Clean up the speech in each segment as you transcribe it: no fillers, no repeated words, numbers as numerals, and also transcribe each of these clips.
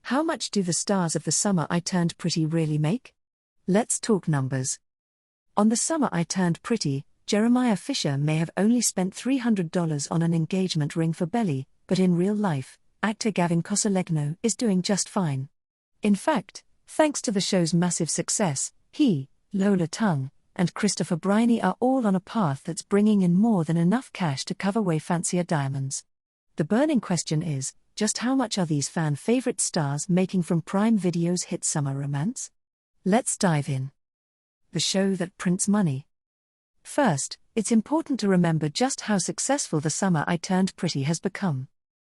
How much do the stars of The Summer I Turned Pretty really make? Let's talk numbers. On The Summer I Turned Pretty, Jeremiah Fisher may have only spent $300 on an engagement ring for Belly, but in real life, actor Gavin Kosalegno is doing just fine. In fact, thanks to the show's massive success, he, Lola Tung, and Christopher Briney are all on a path that's bringing in more than enough cash to cover way fancier diamonds. The burning question is, just how much are these fan-favorite stars making from Prime Video's hit summer romance? Let's dive in. The show that prints money. First, it's important to remember just how successful The Summer I Turned Pretty has become.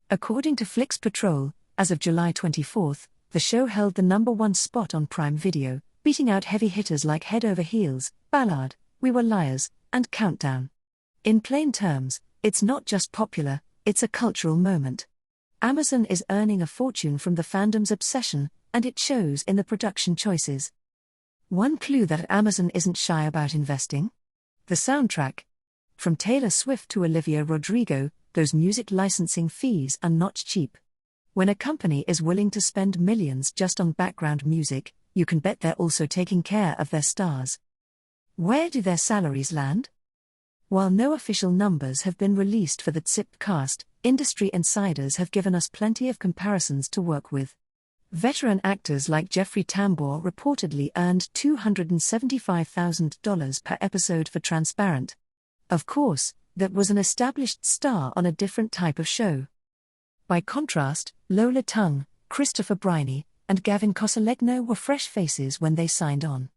According to Flix Patrol, as of July 24, the show held the #1 spot on Prime Video, beating out heavy hitters like Head Over Heels, Ballad, We Were Liars, and Countdown. In plain terms, it's not just popular, it's a cultural moment. Amazon is earning a fortune from the fandom's obsession, and it shows in the production choices. One clue that Amazon isn't shy about investing? The soundtrack. From Taylor Swift to Olivia Rodrigo, those music licensing fees are not cheap. When a company is willing to spend millions just on background music, you can bet they're also taking care of their stars. Where do their salaries land? While no official numbers have been released for the TSITP cast, industry insiders have given us plenty of comparisons to work with. Veteran actors like Jeffrey Tambor reportedly earned $275,000 per episode for Transparent. Of course, that was an established star on a different type of show. By contrast, Lola Tung, Christopher Briney, and Gavin Kosalegno were fresh faces when they signed on.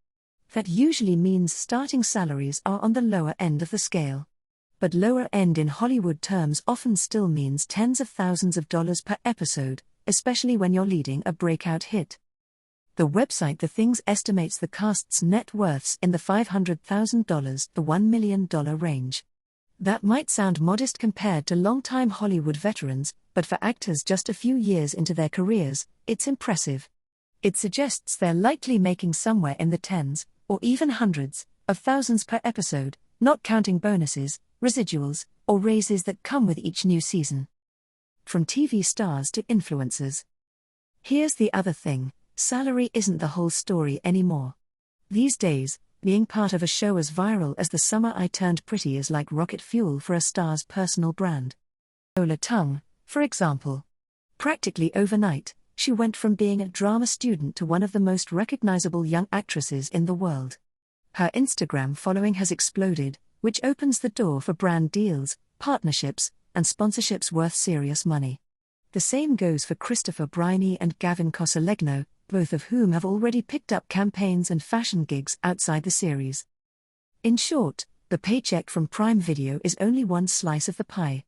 That usually means starting salaries are on the lower end of the scale. But lower end in Hollywood terms often still means tens of thousands of dollars per episode, especially when you're leading a breakout hit. The website The Things estimates the cast's net worths in the $500,000 to $1 million range. That might sound modest compared to long-time Hollywood veterans, but for actors just a few years into their careers, it's impressive. It suggests they're likely making somewhere in the tens, or even hundreds, of thousands per episode, not counting bonuses, residuals, or raises that come with each new season. From TV stars to influencers. Here's the other thing, salary isn't the whole story anymore. These days, being part of a show as viral as The Summer I Turned Pretty is like rocket fuel for a star's personal brand. Lola Tung, for example. Practically overnight, she went from being a drama student to one of the most recognizable young actresses in the world. Her Instagram following has exploded, which opens the door for brand deals, partnerships, and sponsorships worth serious money. The same goes for Christopher Briney and Gavin Kosalegno, both of whom have already picked up campaigns and fashion gigs outside the series. In short, the paycheck from Prime Video is only one slice of the pie.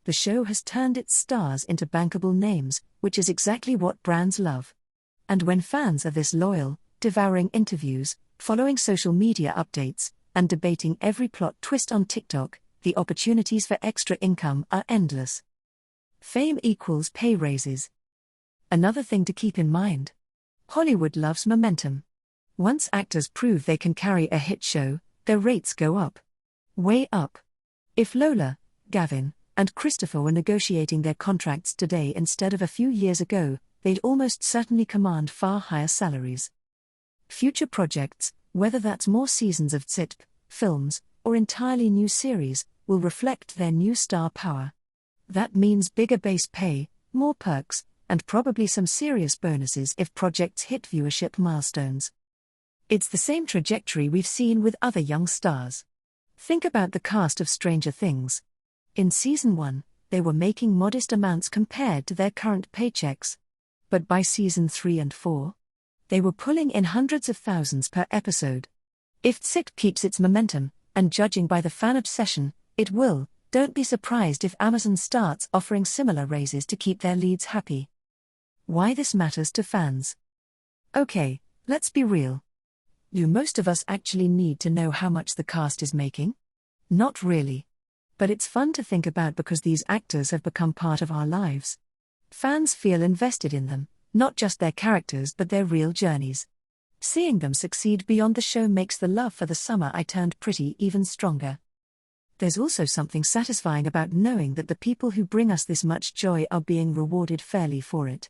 The show has turned its stars into bankable names, which is exactly what brands love. And when fans are this loyal, devouring interviews, following social media updates, and debating every plot twist on TikTok, the opportunities for extra income are endless. Fame equals pay raises. Another thing to keep in mind. Hollywood loves momentum. Once actors prove they can carry a hit show, their rates go up. Way up. If Lola, Gavin, and Christopher were negotiating their contracts today instead of a few years ago, they'd almost certainly command far higher salaries. Future projects, whether that's more seasons of TSITP, films, or entirely new series, will reflect their new star power. That means bigger base pay, more perks, and probably some serious bonuses if projects hit viewership milestones. It's the same trajectory we've seen with other young stars. Think about the cast of Stranger Things. In Season 1, they were making modest amounts compared to their current paychecks. But by Season 3 and 4, they were pulling in hundreds of thousands per episode. If TSITP keeps its momentum, and judging by the fan obsession, it will, don't be surprised if Amazon starts offering similar raises to keep their leads happy. Why this matters to fans? Okay, let's be real. Do most of us actually need to know how much the cast is making? Not really. But it's fun to think about because these actors have become part of our lives. Fans feel invested in them, not just their characters but their real journeys. Seeing them succeed beyond the show makes the love for The Summer I Turned Pretty even stronger. There's also something satisfying about knowing that the people who bring us this much joy are being rewarded fairly for it.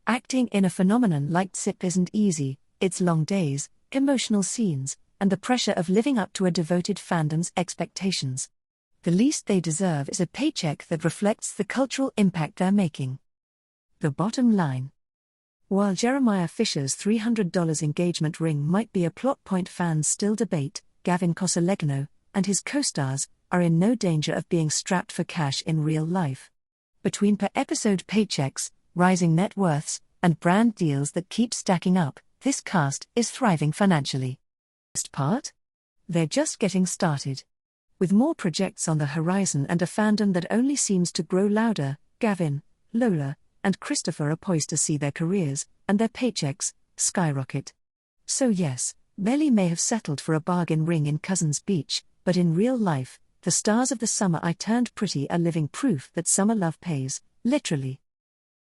Acting in a phenomenon like TSITP isn't easy, it's long days, emotional scenes, and the pressure of living up to a devoted fandom's expectations. The least they deserve is a paycheck that reflects the cultural impact they're making. The bottom line. While Jeremiah Fisher's $300 engagement ring might be a plot point fans still debate, Gavin Kosalegno and his co-stars are in no danger of being strapped for cash in real life. Between per-episode paychecks, rising net worths, and brand deals that keep stacking up, this cast is thriving financially. Best part? They're just getting started. With more projects on the horizon and a fandom that only seems to grow louder, Gavin, Lola, and Christopher are poised to see their careers, and their paychecks, skyrocket. So yes, Melly may have settled for a bargain ring in Cousins Beach, but in real life, the stars of The Summer I Turned Pretty are living proof that summer love pays, literally.